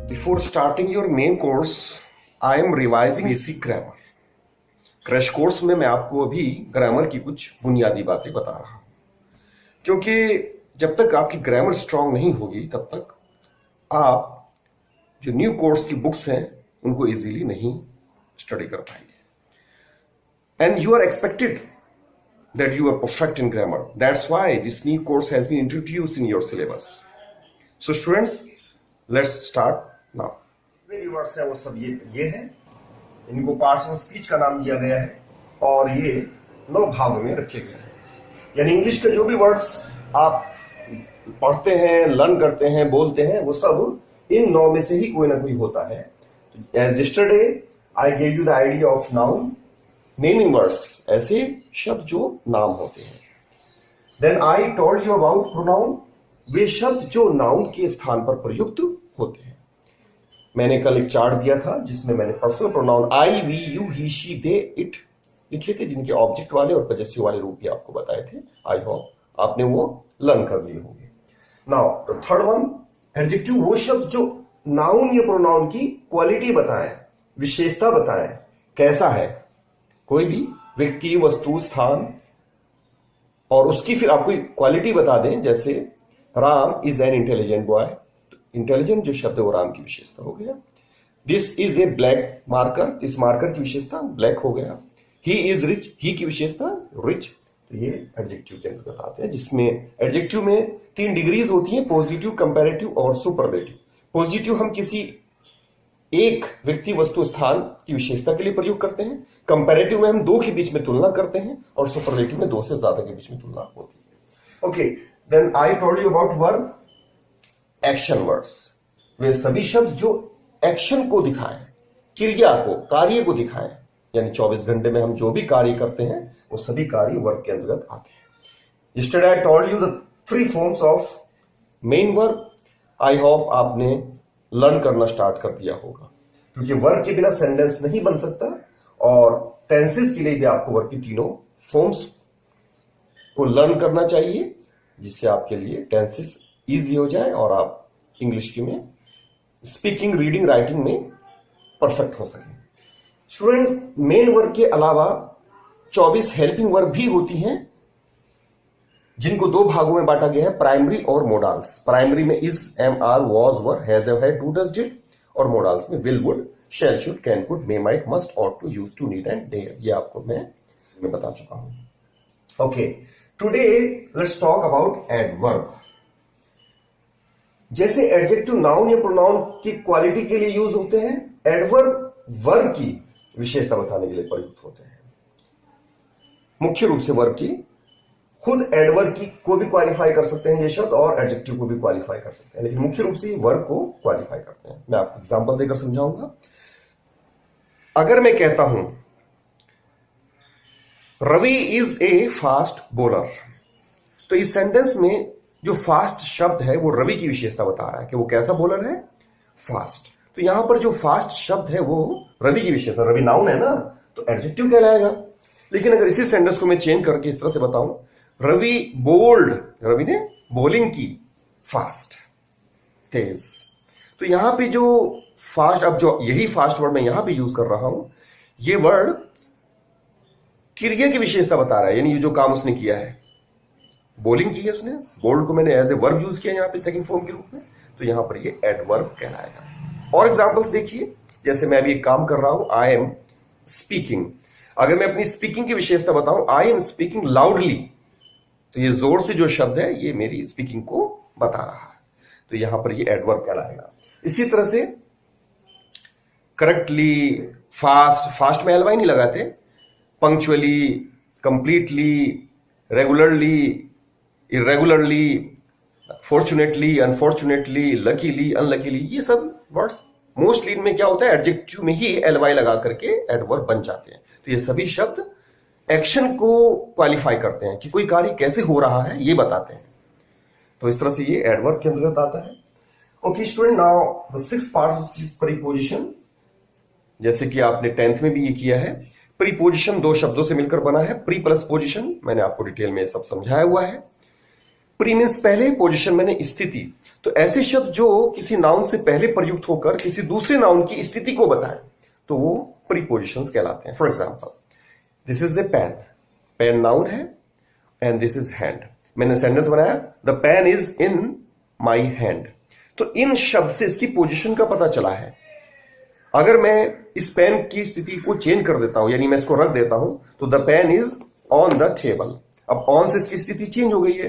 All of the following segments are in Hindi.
Before starting your main course, I am revising basic grammar. Crash course में मैं आपको अभी ग्रामर की कुछ बुनियादी बातें बता रहा हूं, क्योंकि जब तक आपकी ग्रामर स्ट्रांग नहीं होगी तब तक आप जो न्यू कोर्स की बुक्स हैं उनको इजीली नहीं स्टडी कर पाएंगे. And you are expected that you are perfect in grammar. That's why this new course has been introduced in your syllabus. So students, let's start now. मेरे वर्ड्स हैं वो सब ये हैं. इनको पार्ट्स ऑफ स्पीच का नाम दिया गया है और ये 9 भागों में रखे गए हैं. यानी इंग्लिश के जो भी वर्ड्स आप पढ़ते हैं, लर्न करते हैं, बोलते हैं, वो सब इन 9 में से ही कोई ना कोई होता है. As yesterday, I gave you the idea of noun, naming words, ऐसे शब्द जो नाम होते हैं. Then I told you about pronoun, वे शब्द जो नाउन के स्थान पर प्रयुक्त होते हैं. मैंने कल एक चार्ट दिया था जिसमें मैंने personal pronoun I, we, you, he, she, they, it लिखे थे, जिनके ऑब्जेक्ट वाले और पजेसिव वाले रूप भी आपको बताए थे. आई होप आपने वो लर्न कर लिए होंगे. Now the third one, adjective, वो शब्द जो नाउन या प्रोनाउन की क्वालिटी बताएं, विशेषता बताएं, कैसा है. कोई भी व्यक्ति, वस्तु, स्थान और उसकी फिर आपको क्वालिटी बता दें. जैसे Ram is an intelligent boy. Intelligent जो शब्द है वो राम की विशेषता हो गया. This is A black marker. इस मार्कर की विशेषता ब्लैक हो गया. ही इज रिच, ही की विशेषता रिच. तो ये एडजेक्टिव के अंतर्गत आते हैं, जिसमें एडजेक्टिव में 3 डिग्रीज होती हैं, पॉजिटिव, कंपैरेटिव और सुपरलेटिव. पॉजिटिव हम किसी एक व्यक्ति, वस्तु, स्थान की विशेषता के लिए प्रयोग करते हैं. कंपैरेटिव में हम 2 के बीच में तुलना करते हैं और सुपरलेटिव में 2 से ज्यादा के बीच में तुलना होती है. Okay, then I told you about verb, action words. वे सभी शब्द जो एक्शन को दिखाएं, क्रिया को, कार्य को दिखाएं. यानी 24 घंटे में हम जो भी कार्य करते हैं वो सभी कार्य वर्ब के अंतर्गत आते हैं. Yesterday I told you the 3 forms of main verb. I hope आपने लर्न करना स्टार्ट कर दिया होगा, क्योंकि वर्ब के बिना सेंटेंस नहीं बन सकता और टेंसेस के लिए भी आपको वर्ब की 3 फॉर्म्स को लर्न करना चाहिए, जिससे आपके लिए टेंसेस इजी हो जाए और आप इंग्लिश की में स्पीकिंग, रीडिंग, राइटिंग में परफेक्ट हो सके. स्टूडेंट्स, मेन वर्ब के अलावा 24 हेल्पिंग वर्ब भी होती हैं, जिनको 2 भागों में बांटा गया है, प्राइमरी और मोडाल्स. प्राइमरी में is, am, are, was, were, has, have, had, do, does, did. और मोडाल्स में will, would, shall, should, can, could, may, might, must, ought to, use to, need and dare. ये आपको मैं बता चुका हूं. Okay, today let's talk about adverb. जैसे एडजेक्टिव नाउन या प्रोनाउन की क्वालिटी के लिए यूज होते हैं, एडवर्ब वर्ब की विशेषता बताने के लिए प्रयुक्त होते हैं. मुख्य रूप से वर्ब की, खुद एडवर्ब की को भी क्वालिफाई कर सकते हैं ये शब्द और एडजेक्टिव को भी क्वालिफाई कर सकते हैं, लेकिन मुख्य रूप से वर्ब को क्वालिफाई करते हैं. मैं आपको एग्जांपल देकर समझाऊंगा. अगर मैं कहता हूं Ravi is a fast bowler, तो इस सेंटेंस में जो फास्ट शब्द है वो रवि की विशेषता बता रहा है कि वो कैसा बॉलर है, फास्ट. तो यहां पर जो फास्ट शब्द है वो रवि की विशेषता, रवि नाउन है ना, तो एडजेक्टिव कहलाएगा. लेकिन अगर इसी सेंटेंस को मैं चेंज करके इस तरह से बताऊं, रवि बोल्ड, रवि ने बॉलिंग की, फास्ट, तेज. तो यहां पे जो फास्ट, अब जो यही फास्ट वर्ड मैं यहां पे यूज कर रहा हूं, ये वर्ड क्रिया की विशेषता बता रहा है. यानी ये जो काम उसने किया है, बॉलिंग की है उसने, बोल्ड को मैंने एज ए वर्ब यूज किया यहां पे सेकंड फॉर्म के रूप में, तो यहां पर ये एडवर्ब कहलाएगा. और एग्जांपल्स देखिए, जैसे मैं अभी एक काम कर रहा हूं, आई एम स्पीकिंग. अगर मैं अपनी स्पीकिंग की विशेषता बताऊं, आई एम स्पीकिंग लाउडली, तो ये जोर से जो शब्द है ये मेरी स्पीकिंग को बता रहा है, तो यहां पर ये एडवर्ब कहलाएगा. इसी तरह से करेक्टली, फास्ट, फास्ट में एलवाई नहीं लगाते, punctually, completely, regularly, irregularly, fortunately, unfortunately, luckily, unluckily, ये सब वर्ड्स मोस्टली इनमें क्या होता है, एडजेक्टिव में ही एलवाई लगा करके एडवर्ब बन जाते हैं. तो ये सभी शब्द एक्शन को क्वालिफाई करते हैं कि कोई कार्य कैसे हो रहा है ये बताते हैं. तो इस तरह से ये एडवर्ब के अंतर्गत आता है. Okay student, now the 6 parts of this preposition. जैसे कि आपने 10th में भी ये किया है, प्रीपोजिशन 2 शब्दों से मिलकर बना है. प्री प्लस पोजिशन मैंने आपको डिटेल में सब समझाया हुआ है. प्री मीन्स पहले, पोजिशन मैंने स्थिति. तो ऐसे शब्द जो किसी नाउन से पहले प्रयुक्त होकर किसी दूसरे नाउन की स्थिति को बताएं तो वो प्रीपोजिशंस कहलाते हैं। For example, this is a pen, pen noun है, एंड दिस इज हैंड। मैंने सेंटेंस बनाया, the pen is in my hand. तो इन शब्द से इसकी पोजिशन का पता चला है। अगर मैं इस पेन की स्थिति को चेंज कर देता हूं, यानी मैं इसको रख देता हूं, तो the pen is on the table. अब ऑन से इसकी स्थिति चेंज हो गई है।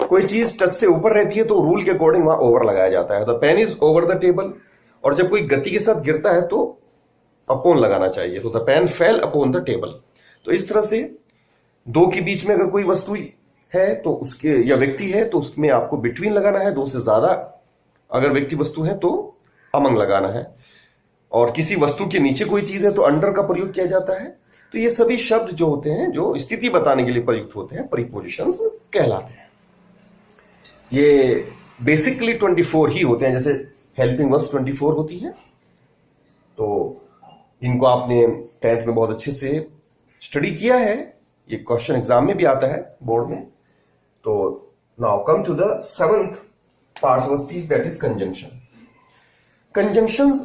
कोई चीज टच से ऊपर रहती है तो रूल के अकॉर्डिंग वहां ओवर लगाया जाता है, the pen is over the table. और जब कोई गति के साथ गिरता है तो अपॉन लगाना चाहिए, तो the pen fell upon the table. तो इस तरह से दो के बीच में अगर कोई वस्तु है तो उसके, या व्यक्ति है तो उसमें आपको बिटवीन लगाना है। दो से ज्यादा अगर व्यक्ति वस्तु है तो अमंग लगाना है। और किसी वस्तु के नीचे कोई चीज है तो अंडर का प्रयोग किया जाता है। तो ये सभी शब्द जो होते हैं, जो स्थिति बताने के लिए प्रयुक्त होते हैं, प्रीपोजिशंस कहलाते हैं। ये बेसिकली 24 ही होते हैं, जैसे हेल्पिंग वर्ब्स 24 होती हैं। तो इनको आपने 10th में बहुत अच्छे से स्टडी किया है, ये क्वेश्चन एग्जाम में भी आता है बोर्ड में। तो now come to the 7th part of speech, that is conjunction. Conjunction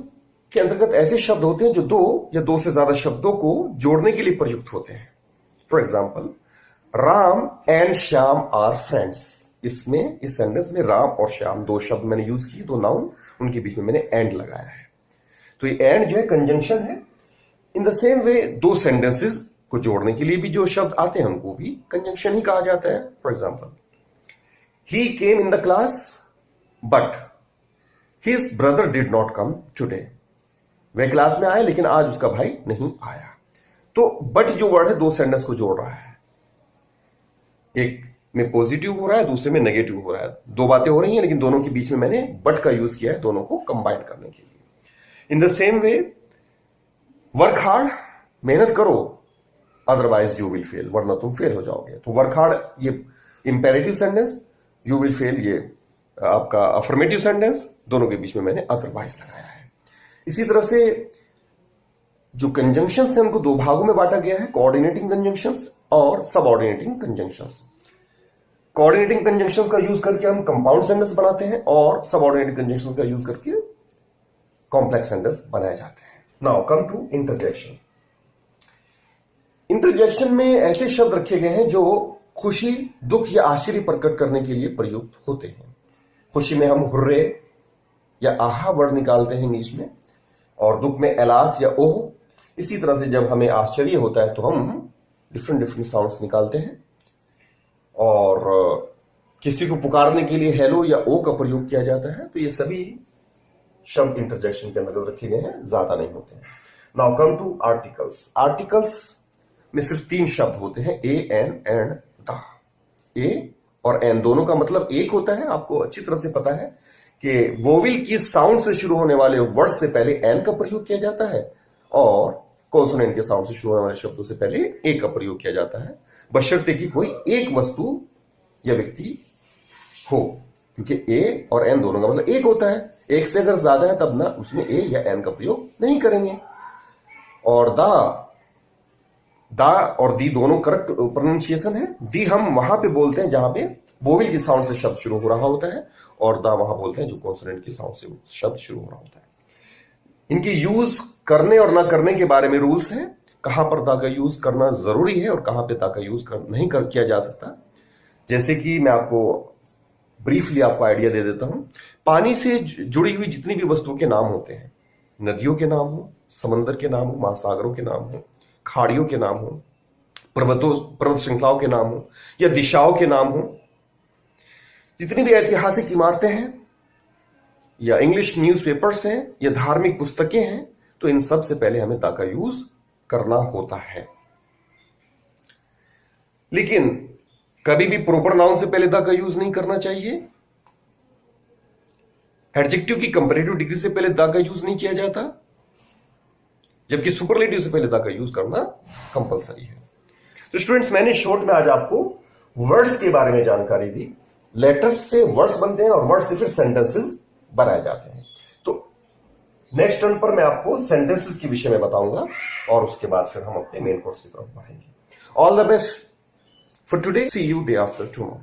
के अंतर्गत ऐसे शब्द होते हैं जो दो या दो से ज्यादा शब्दों को जोड़ने के लिए प्रयुक्त होते हैं। For example, Ram and Shyam are friends. इसमें इस सेंटेंस में राम और श्याम दो शब्द मैंने यूज किए, दो नाउन, उनके बीच में मैंने एंड लगाया है। तो ये एंड जो है कंजंक्शन है। इन द सेम वे दो सेंटेंसेस को जोड़ने के लिए भी जो शब्द आते हैं उनको भी कंजंक्शन ही कहा जाता है। For example, he came in the class but his brother did not come today. वह क्लास में आया लेकिन आज उसका भाई नहीं आया। तो बट जो वर्ड है दो सेंटेंस को जोड़ रहा है, एक में पॉजिटिव हो रहा है, दूसरे में नेगेटिव हो रहा है। दो बातें हो रही हैं लेकिन दोनों के बीच में मैंने बट का यूज किया है दोनों को कंबाइन करने के लिए। In the same way, work hard, मेहनत करो, अदरवाइज यू विल फेल, वरना तुम फेल हो जाओगे। तो वर्क हार्ड ये imperative sentence, you will fail ये आपका अफर्मेटिव सेंटेंस, दोनों के बीच में मैंने अदरवाइज लगाया है। इसी तरह से जो कंजंक्शंस हैं उनको दो भागों में बांटा गया है, कोऑर्डिनेटिंग कंजंक्शंस और सबऑर्डिनेटिंग कंजंक्शंस। कोऑर्डिनेटिंग कंजंक्शंस का यूज करके हम कंपाउंड सेंटेंस बनाते हैं और सबऑर्डिनेटिंग कंजंक्शंस का यूज करके कॉम्प्लेक्स सेंटेंस बनाए जाते हैं। Now come to interjection. Interjection में ऐसे शब्द रखे गए हैं जो खुशी, दुख या आश्चर्य प्रकट करने के लिए प्रयुक्त होते हैं। खुशी में हम हुर्रे या आहा वर्ड निकालते हैं इंग्लिश में, और दुख में एलास या ओह। इसी तरह से जब हमें आश्चर्य होता है तो हम डिफरेंट साउंड्स निकालते हैं। और किसी को पुकारने के लिए हेलो या ओ का प्रयोग किया जाता है। तो ये सभी शब्द इंटरजेक्शन के अंतर्गत रखे गए हैं, ज्यादा नहीं होते हैं। Now come to articles. Articles में सिर्फ 3 शब्द होते हैं, a, an and the. A और एन दोनों का मतलब एक होता है। आपको अच्छी तरह से पता है कि वोवेल की साउंड से शुरू होने वाले वर्ड से पहले एन का प्रयोग किया जाता है और कॉन्सोनेंट के साउंड से शुरू होने वाले शब्दों से पहले ए का प्रयोग किया जाता है, बशर्ते कि कोई एक वस्तु या व्यक्ति हो, क्योंकि ए और एन दोनों का मतलब एक होता है। एक से अगर ज्यादा है तब ना उसमें ए या एन का प्रयोग नहीं करेंगे। और दा और दी दोनों करेक्ट प्रोनाउंसिएशन है। दी हम वहां पे बोलते हैं जहां पे वोवेल की साउंड से शब्द शुरू हो रहा होता है, और दा वहां बोलते हैं जो कॉन्सोनेंट की साउंड से शब्द शुरू हो रहा होता है। इनकी यूज करने और ना करने के बारे में रूल्स हैं। कहां पर दा का यूज करना जरूरी है और कहां पे दा का यूज नहीं किया जा सकता। जैसे कि मैं आपको ब्रीफली आपको आइडिया दे देता हूं। पानी से जुड़ी हुई जितनी भी वस्तुओं के नाम होते हैं, नदियों के नाम हो, समंदर के नाम हो, महासागरों के नाम हो, खाड़ियों के नाम हो, पर्वत श्रृंखलाओं के नाम हो, या दिशाओं के नाम हो, जितनी भी ऐतिहासिक इमारतें हैं या इंग्लिश न्यूज़पेपर्स हैं या धार्मिक पुस्तकें हैं, तो इन सब से पहले हमें दा का यूज करना होता है। लेकिन कभी भी प्रॉपर नाउन से पहले दा का यूज नहीं करना चाहिए। एडजेक्टिव की कंपैरेटिव डिग्री से पहले दा का यूज नहीं किया जाता, जबकि सुपरलेटिव से पहले दा का यूज करना कंपलसरी है। तो स्टूडेंट्स, मैंने शॉर्ट में आज आपको वर्ड्स के बारे में जानकारी दी। लेटर्स से वर्ड्स बनते हैं और वर्ड से फिर सेंटेंसेस बनाए जाते हैं। तो नेक्स्ट टर्न पर मैं आपको सेंटेंसेस के विषय में बताऊंगा और उसके बाद फिर हम अपने मेन कोर्स की तरफ बढ़ेंगे। All the best for today, see you day after tomorrow.